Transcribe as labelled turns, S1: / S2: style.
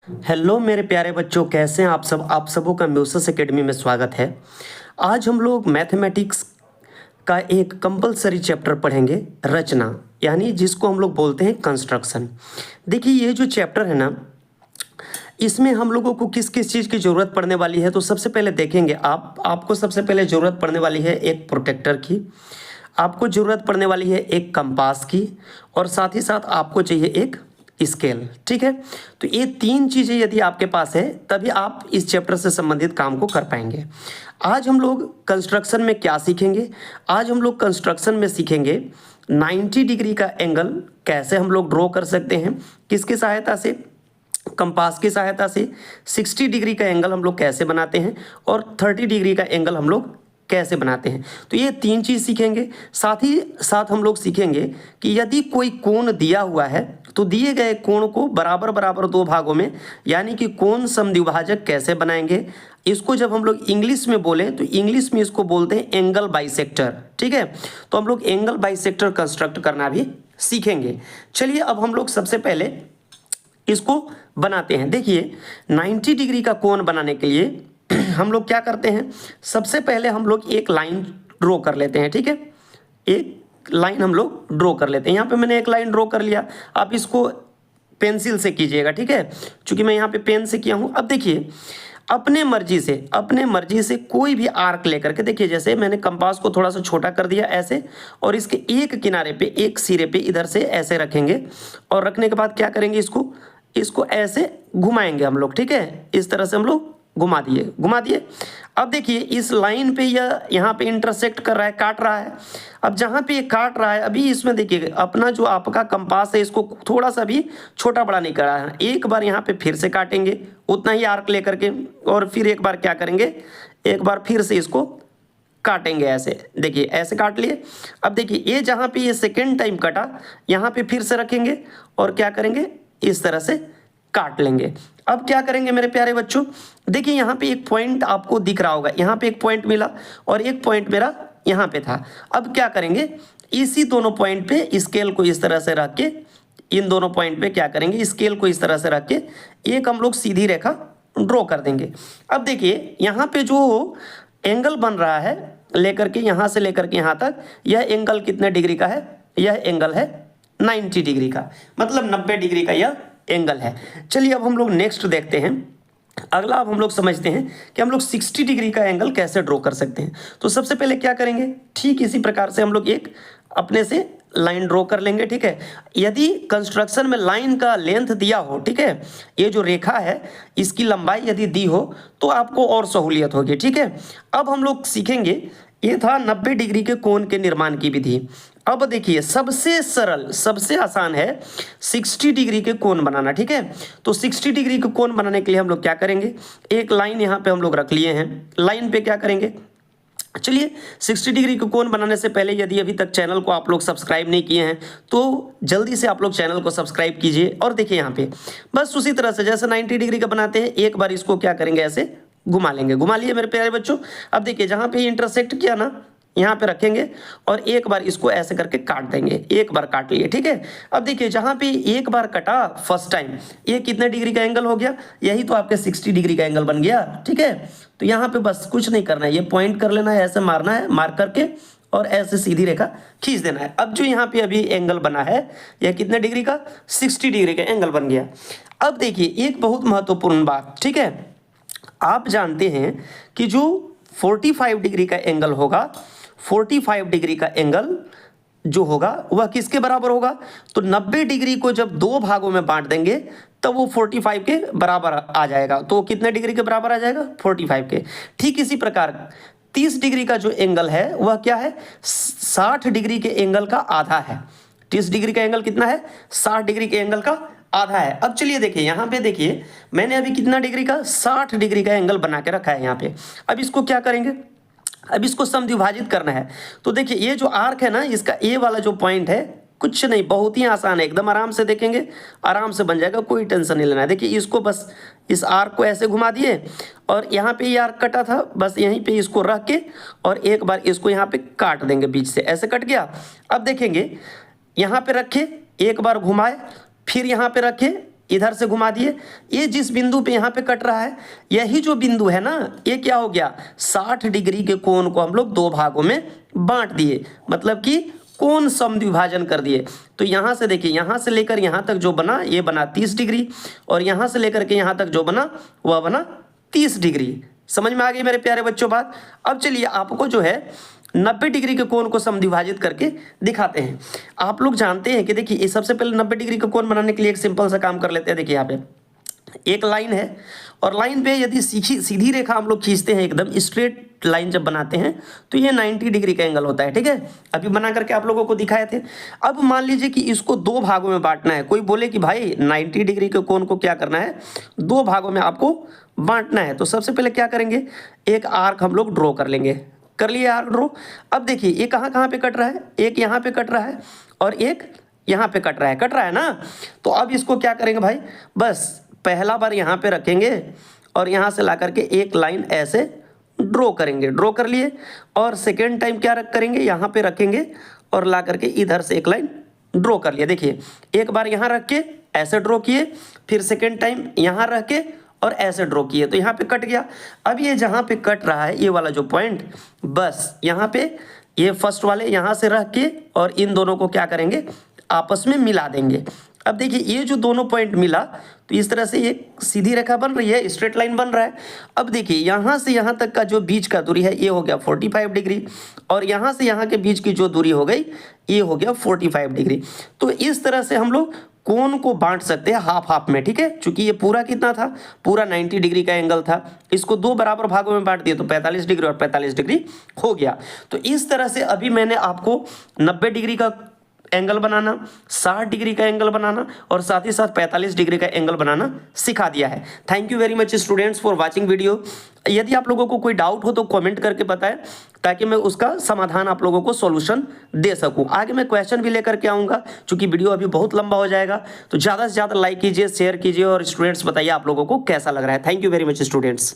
S1: Hello मेरे प्यारे बच्चों, कैसे हैं आप सब। आप सबों का म्यूसिस एकेडमी में स्वागत है। आज हम लोग मैथमेटिक्स का एक कंपलसरी चैप्टर पढ़ेंगे, रचना, यानी जिसको हम लोग बोलते हैं कंस्ट्रक्शन। देखिए ये जो चैप्टर है ना, इसमें हम लोगों को किस किस चीज़ की ज़रूरत पड़ने वाली है। तो सबसे पहले देखेंगे आपको सबसे पहले ज़रूरत पड़ने वाली है एक प्रोटेक्टर की, आपको ज़रूरत पड़ने वाली है एक कंपास की, और साथ ही साथ आपको चाहिए एक स्केल। ठीक है, तो ये तीन चीज़ें यदि आपके पास है तभी आप इस चैप्टर से संबंधित काम को कर पाएंगे। आज हम लोग कंस्ट्रक्शन में क्या सीखेंगे? आज हम लोग कंस्ट्रक्शन में सीखेंगे 90 डिग्री का एंगल कैसे हम लोग ड्रॉ कर सकते हैं, किसकी सहायता से, कंपास की सहायता से। 60 डिग्री का एंगल हम लोग कैसे बनाते हैं, और 30 डिग्री का एंगल हम लोग कैसे बनाते हैं। तो ये तीन चीज़ सीखेंगे। साथ ही साथ हम लोग सीखेंगे कि यदि कोई कोण दिया हुआ है तो दिए गए कोण को बराबर बराबर दो भागों में, यानी कि कोण समद्विभाजक कैसे बनाएंगे। इसको जब हम लोग इंग्लिश में बोलें तो इंग्लिश में इसको बोलते हैं एंगल बाइसेक्टर। ठीक है, तो हम लोग एंगल बाइसेक्टर कंस्ट्रक्ट करना भी सीखेंगे। चलिए अब हम लोग सबसे पहले इसको बनाते हैं। देखिए 90 डिग्री का कोण बनाने के लिए हम लोग क्या करते हैं, सबसे पहले हम लोग एक लाइन ड्रॉ कर लेते हैं। ठीक है, एक लाइन हम लोग ड्रॉ कर लेते हैं। यहाँ पे मैंने एक लाइन ड्रॉ कर लिया, आप इसको पेंसिल से कीजिएगा। ठीक है, चूंकि मैं यहाँ पे पेन से किया हूँ। अब देखिए अपने मर्जी से कोई भी आर्क लेकर के, देखिए जैसे मैंने कंपास को थोड़ा सा छोटा कर दिया ऐसे, और इसके एक किनारे पे, एक सिरे पे इधर से ऐसे रखेंगे, और रखने के बाद क्या करेंगे, इसको ऐसे घुमाएंगे हम लोग। ठीक है, इस तरह से हम लोग घुमा दिए। अब देखिए इस लाइन पे या यहाँ पे इंटरसेक्ट कर रहा है, काट रहा है। अब जहाँ पे ये काट रहा है, अभी इसमें देखिए अपना जो आपका कंपास है इसको थोड़ा सा भी छोटा बड़ा नहीं करा है। एक बार यहाँ पे फिर से काटेंगे उतना ही आर्क लेकर के, और फिर एक बार क्या करेंगे, एक बार फिर से इसको काटेंगे ऐसे। देखिए ऐसे काट लिए। अब देखिए ये जहाँ पे ये सेकेंड टाइम कटा, यहाँ पे फिर से रखेंगे और क्या करेंगे, इस तरह से काट लेंगे। अब क्या करेंगे मेरे प्यारे बच्चों, देखिए यहाँ पे एक पॉइंट आपको दिख रहा होगा, यहाँ पे एक पॉइंट मिला और एक पॉइंट मेरा यहाँ पे था। अब क्या करेंगे, इसी दोनों पॉइंट पे स्केल को इस तरह से रख के, इन दोनों पॉइंट पे क्या करेंगे, स्केल को इस तरह से रख के एक हम लोग सीधी रेखा ड्रॉ कर देंगे। अब देखिए यहाँ पे जो एंगल बन रहा है लेकर के यहाँ से लेकर के यहाँ तक, यह एंगल कितने डिग्री का है, यह एंगल है 90 डिग्री का, मतलब 90 डिग्री का यह एंगल है। चलिए अब हम लोग नेक्स्ट देखते हैं। अगला अब हम लोग समझते हैं कि हम लोग 60 डिग्री का एंगल कैसे ड्रॉ कर सकते हैं। तो सबसे पहले क्या करेंगे, ठीक इसी प्रकार से हम लोग एक अपने से लाइन ड्रॉ कर लेंगे। ठीक है, यदि कंस्ट्रक्शन में लाइन का लेंथ दिया हो, ठीक है, ये जो रेखा है इसकी लंबाई यदि दी हो तो आपको और सहूलियत होगी। ठीक है, अब हम लोग सीखेंगे, ये था 90 डिग्री के कोण के निर्माण की विधि। अब देखिए सबसे सरल, सबसे आसान है 60 डिग्री के कोण बनाना। ठीक है, तो 60 डिग्री के कोण बनाने के लिए हम लोग क्या करेंगे, एक लाइन यहाँ पे हम लोग रख लिए हैं। लाइन पे क्या करेंगे, चलिए 60 डिग्री के कोण बनाने से पहले यदि अभी तक चैनल को आप लोग सब्सक्राइब नहीं किए हैं तो जल्दी से आप लोग चैनल को सब्सक्राइब कीजिए। और देखिए यहाँ पे बस उसी तरह से जैसे 90 डिग्री का बनाते हैं, एक बार इसको क्या करेंगे, ऐसे घुमा लेंगे। घुमा लिए मेरे प्यारे बच्चों। अब देखिए जहाँ पे इंटरसेक्ट किया ना, यहाँ पे रखेंगे और एक बार इसको ऐसे करके काट देंगे। एक बार काट लिए। ठीक है, अब देखिए जहाँ पे एक बार कटा फर्स्ट टाइम, ये कितने डिग्री का एंगल हो गया, यही तो आपके 60 डिग्री का एंगल बन गया। ठीक है, तो यहाँ पे बस कुछ नहीं करना है, ये पॉइंट कर लेना है, ऐसे मारना है, मार करके और ऐसे सीधी रेखा खींच देना है। अब जो यहाँ पे अभी एंगल बना है यह कितने डिग्री का, 60 डिग्री का एंगल बन गया। अब देखिए एक बहुत महत्वपूर्ण बात, ठीक है, आप जानते हैं कि जो 45 डिग्री का एंगल होगा, 45 डिग्री का एंगल जो होगा वह किसके बराबर होगा, तो 90 डिग्री को जब दो भागों में बांट देंगे तब वो 45 के बराबर आ जाएगा। तो कितने डिग्री के बराबर आ जाएगा, 45 के। ठीक इसी प्रकार 30 डिग्री का जो एंगल है वह क्या है, 60 डिग्री के एंगल का आधा है। 30 डिग्री का एंगल कितना है, 60 डिग्री के एंगल का आधा है। अब चलिए देखिए यहाँ पे, देखिए मैंने अभी कितना डिग्री का, 60 डिग्री का एंगल बना के रखा है यहाँ पे। अब इसको क्या करेंगे, अब इसको समद्विभाजित करना है। तो देखिए ये जो आर्क है ना, इसका ए वाला जो पॉइंट है, कुछ नहीं, बहुत ही आसान है, एकदम आराम से देखेंगे, आराम से बन जाएगा, कोई टेंशन नहीं लेना है। देखिए इसको बस इस आर्क को ऐसे घुमा दिए और यहाँ पे ये आर्क कटा था, बस यहीं पे इसको रख के और एक बार इसको यहाँ पे काट देंगे बीच से, ऐसे कट गया। अब देखेंगे यहाँ पे रखे, एक बार घुमाए, फिर यहाँ पे रखे, इधर से घुमा दिए, ये जिस बिंदु पे यहाँ पे कट रहा है यही जो बिंदु है ना, ये क्या हो गया, 60 डिग्री के कोण को हम लोग दो भागों में बांट दिए, मतलब कि कोण समद्विभाजन कर दिए। तो यहाँ से देखिए, यहाँ से लेकर यहाँ तक जो बना ये बना 30 डिग्री, और यहाँ से लेकर के यहाँ तक जो बना वह बना 30 डिग्री। समझ में आ गई मेरे प्यारे बच्चों बात। अब चलिए आपको जो है 90 डिग्री के कोण को समद्विभाजित करके दिखाते हैं। आप लोग जानते हैं कि देखिए, सबसे पहले 90 डिग्री का कोण बनाने के लिए एक सिंपल सा काम कर लेते हैं। देखिए यहाँ पे एक लाइन है, और लाइन पे यदि सीधी रेखा हम लोग खींचते हैं, एकदम स्ट्रेट लाइन जब बनाते हैं तो ये 90 डिग्री का एंगल होता है। ठीक है, अभी बना करके आप लोगों को दिखाए थे। अब मान लीजिए कि इसको दो भागों में बांटना है। कोई बोले कि भाई 90 डिग्री के कोण को क्या करना है, दो भागों में आपको बांटना है। तो सबसे पहले क्या करेंगे, एक आर्क हम लोग ड्रॉ कर लेंगे। कर लिए आर्क ड्रॉ। अब देखिए ये कहाँ कहाँ पे कट रहा है, एक यहाँ पे कट रहा है और एक यहाँ पे कट रहा है ना। तो अब इसको क्या करेंगे भाई, बस पहला बार यहाँ पे रखेंगे और यहाँ से ला करके एक लाइन ऐसे ड्रॉ करेंगे। ड्रॉ कर लिए, और सेकेंड टाइम क्या करेंगे, यहाँ पे रखेंगे और ला करके इधर से एक लाइन ड्रॉ कर लिया। देखिए एक बार यहाँ रख के ऐसे ड्रॉ किए, फिर सेकेंड टाइम यहाँ रख के और ऐसे ड्रॉ किए, तो यहाँ पे कट गया। अब ये जहाँ पे कट रहा है ये वाला जो पॉइंट, बस यहाँ पे ये फर्स्ट वाले यहाँ से रख के और इन दोनों को क्या करेंगे, आपस में मिला देंगे। अब देखिए ये जो दोनों पॉइंट मिला तो इस तरह से ये सीधी रेखा बन रही है, स्ट्रेट लाइन बन रहा है। अब देखिए यहाँ से यहाँ तक का जो बीच का दूरी है ये हो गया 45 डिग्री, और यहाँ से यहाँ के बीच की जो दूरी हो गई ये हो गया 45 डिग्री। तो इस तरह से हम लोग कोण को बांट सकते हैं हाफ हाफ में। ठीक है, चूंकि ये पूरा कितना था, पूरा 90 डिग्री का एंगल था, इसको दो बराबर भागों में बांट दिया तो 45 डिग्री और 45 डिग्री हो गया। तो इस तरह से अभी मैंने आपको 90 डिग्री का एंगल बनाना, 60 डिग्री का एंगल बनाना और साथ ही साथ 45 डिग्री का एंगल बनाना सिखा दिया है। Thank you very much students for watching video. यदि आप लोगों को कोई डाउट हो तो कमेंट करके बताएं, ताकि मैं उसका समाधान आप लोगों को सॉल्यूशन दे सकूं। आगे मैं क्वेश्चन भी लेकर के आऊँगा, चूँकि वीडियो अभी बहुत लंबा हो जाएगा। तो ज़्यादा से ज़्यादा लाइक कीजिए, शेयर कीजिए, और स्टूडेंट्स बताइए आप लोगों को कैसा लग रहा है। Thank you very much students.